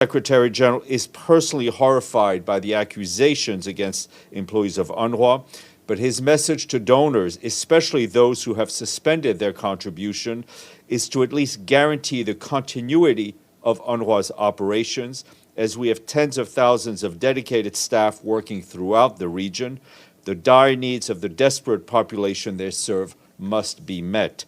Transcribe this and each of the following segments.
Secretary General is personally horrified by the accusations against employees of UNRWA, but his message to donors, especially those who have suspended their contribution, is to at least guarantee the continuity of UNRWA's operations, as we have tens of thousands of dedicated staff working throughout the region. The dire needs of the desperate population they serve must be met.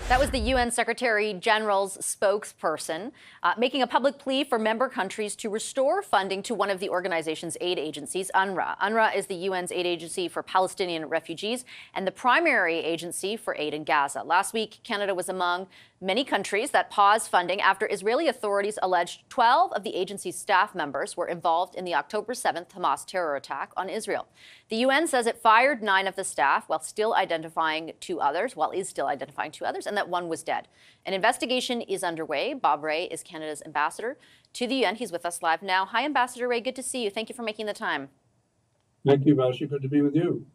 That was the UN Secretary General's spokesperson making a public plea for member countries to restore funding to one of the organization's aid agencies, UNRWA. UNRWA is the UN's aid agency for Palestinian refugees and the primary agency for aid in Gaza. Last week, Canada was among many countries that paused funding after Israeli authorities alleged 12 of the agency's staff members were involved in the October 7th Hamas terror attack on Israel. The UN says it fired 9 of the staff while is still identifying 2 others, and that 1 was dead. An investigation is underway. Bob Rae is Canada's ambassador to the UN. He's with us live now. Hi, Ambassador Rae. Good to see you. Thank you for making the time. Thank you, Vashi. Good to be with you.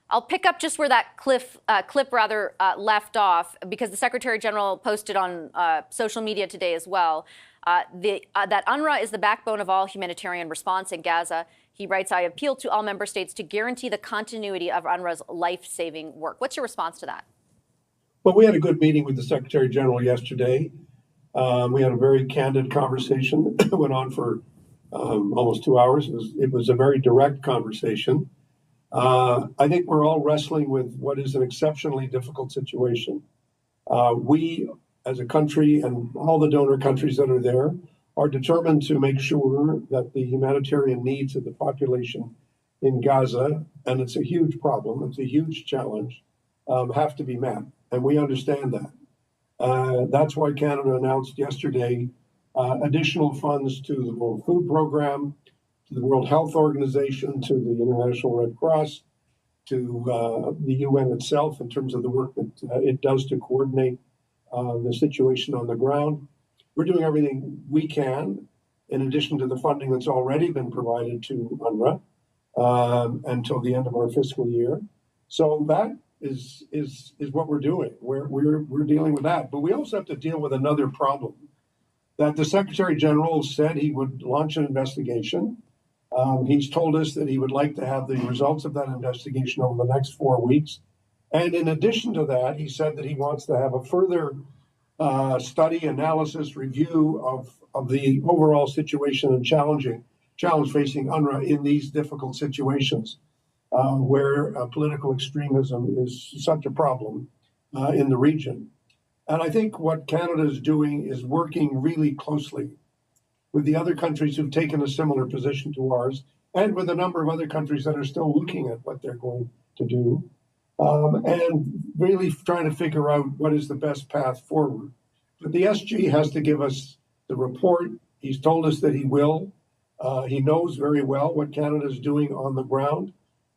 I'll pick up just where that clip left off, because the Secretary General posted on social media today as well that UNRWA is the backbone of all humanitarian response in Gaza. He writes, "I appeal to all member states to guarantee the continuity of UNRWA's life-saving work." What's your response to that? Well, we had a good meeting with the Secretary General yesterday. We had a very candid conversation that went on for almost 2 hours. It was a very direct conversation. I think we're all wrestling with what is an exceptionally difficult situation. We, as a country, and all the donor countries that are there, are determined to make sure that the humanitarian needs of the population in Gaza, and it's a huge problem, it's a huge challenge, have to be met. And we understand that. That's why Canada announced yesterday additional funds to the World Food Program, to the World Health Organization, to the International Red Cross, to the UN itself in terms of the work that it does to coordinate the situation on the ground. We're doing everything we can, in addition to the funding that's already been provided to UNRWA until the end of our fiscal year. So that is what we're doing. We're dealing with that. But we also have to deal with another problem, that the Secretary General said he would launch an investigation. He's told us that he would like to have the results of that investigation over the next 4 weeks. And in addition to that, he said that he wants to have a further study, analysis, review of the overall situation and challenge facing UNRWA in these difficult situations where political extremism is such a problem in the region. And I think what Canada is doing is working really closely with the other countries who've taken a similar position to ours, and with a number of other countries that are still looking at what they're going to do, and really trying to figure out what is the best path forward. But the SG has to give us the report. He's told us that he will. He knows very well what Canada is doing on the ground.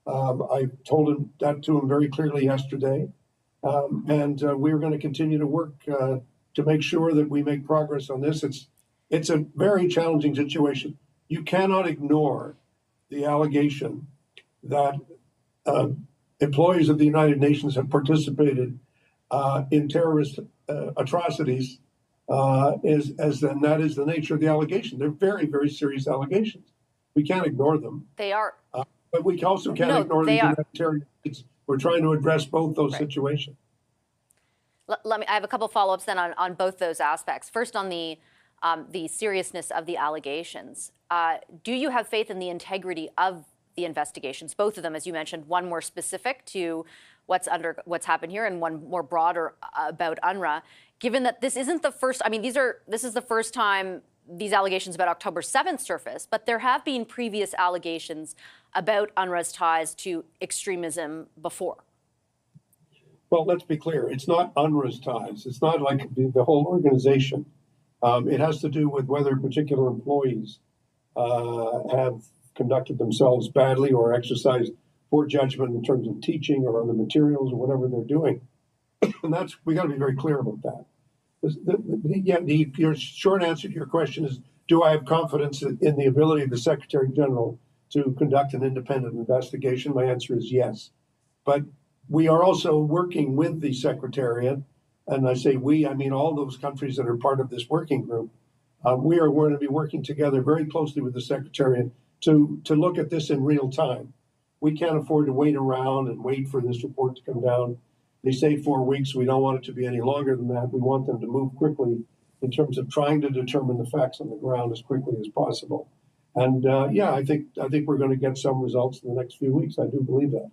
I told him that to him very clearly yesterday. And we're going to continue to work to make sure that we make progress on this. It's a very challenging situation. You cannot ignore the allegation that employees of the United Nations have participated in terrorist atrocities, and that is the nature of the allegation. They're very, very serious allegations. We can't ignore them. They are. But we also can't ignore the humanitarian needs. We're trying to address both those situations. I have a couple follow-ups then on both those aspects. First, on the seriousness of the allegations. Do you have faith in the integrity of the investigations, both of them, as you mentioned, one more specific to what's happened here and one more broader about UNRWA, given that this isn't the first, this is the first time these allegations about October 7th surfaced, but there have been previous allegations about UNRWA's ties to extremism before. Well, let's be clear. It's not UNRWA's ties. It's not like the whole organization. It has to do with whether particular employees have conducted themselves badly or exercised poor judgment in terms of teaching or on the materials or whatever they're doing. And we got to be very clear about that. Your short answer to your question is, do I have confidence in the ability of the Secretary General to conduct an independent investigation? My answer is yes. But we are also working with the Secretariat and I say we, I mean all those countries that are part of this working group, we are going to be working together very closely with the Secretariat to look at this in real time. We can't afford to wait around and wait for this report to come down. They say 4 weeks. We don't want it to be any longer than that. We want them to move quickly in terms of trying to determine the facts on the ground as quickly as possible. And yeah, I think we're going to get some results in the next few weeks. I do believe that.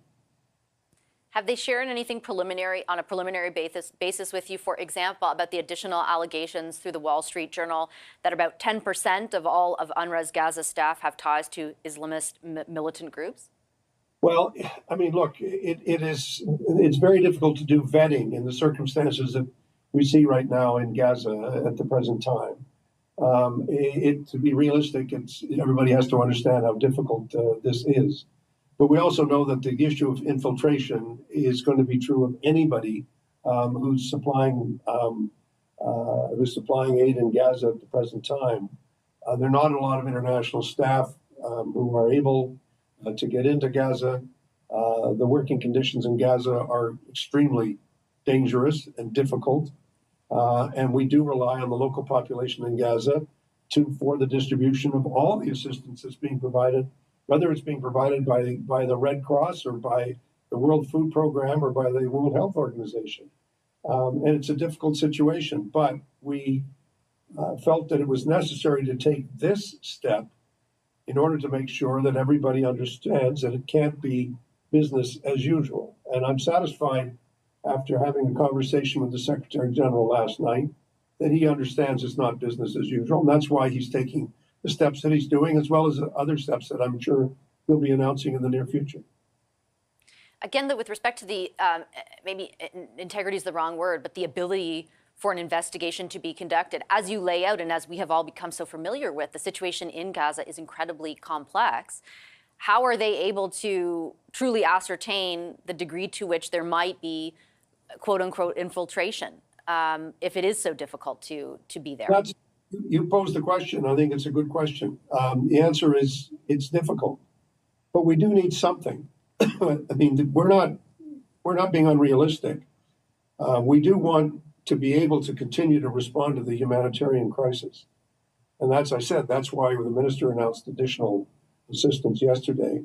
Have they shared anything preliminary on a preliminary basis with you, for example, about the additional allegations through the Wall Street Journal that about 10% of all of UNRWA's Gaza staff have ties to Islamist militant groups? Well, I mean, look, it's very difficult to do vetting in the circumstances that we see right now in Gaza at the present time. To be realistic, everybody has to understand how difficult this is. But we also know that the issue of infiltration is going to be true of anybody who's supplying aid in Gaza at the present time. There are not a lot of international staff who are able to get into Gaza. The working conditions in Gaza are extremely dangerous and difficult. And we do rely on the local population in Gaza for the distribution of all the assistance that's being provided, whether it's being provided by the Red Cross or by the World Food Program or by the World Health Organization. And it's a difficult situation, but we felt that it was necessary to take this step in order to make sure that everybody understands that it can't be business as usual. And I'm satisfied, after having a conversation with the Secretary General last night, that he understands it's not business as usual. And that's why he's taking the steps that he's doing, as well as other steps that I'm sure he'll be announcing in the near future. Again, with respect to the, maybe integrity is the wrong word, but the ability for an investigation to be conducted, as you lay out and as we have all become so familiar with, the situation in Gaza is incredibly complex. How are they able to truly ascertain the degree to which there might be, quote unquote, infiltration, if it is so difficult to be there? You posed the question. I think it's a good question. The answer is it's difficult, but we do need something. I mean, we're not being unrealistic. We do want to be able to continue to respond to the humanitarian crisis. And as I said, that's why the minister announced additional assistance yesterday.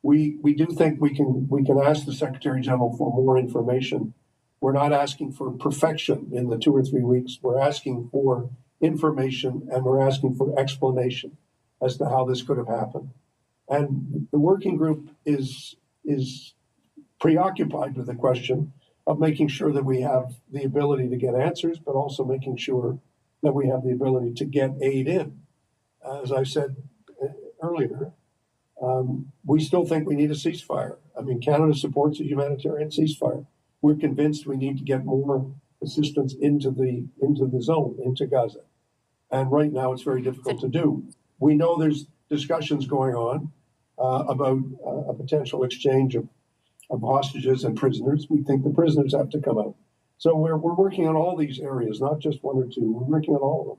We do think we can ask the Secretary General for more information. We're not asking for perfection in the 2 or 3 weeks. We're asking for information and we're asking for explanation as to how this could have happened. And the working group is preoccupied with the question of making sure that we have the ability to get answers, but also making sure that we have the ability to get aid in. As I said earlier, we still think we need a ceasefire. I mean, Canada supports a humanitarian ceasefire. We're convinced we need to get more assistance into the zone, into Gaza. And right now it's very difficult to do. We know there's discussions going on about a potential exchange of hostages and prisoners. We think the prisoners have to come out. So we're working on all these areas, not just one or two. We're working on all of them.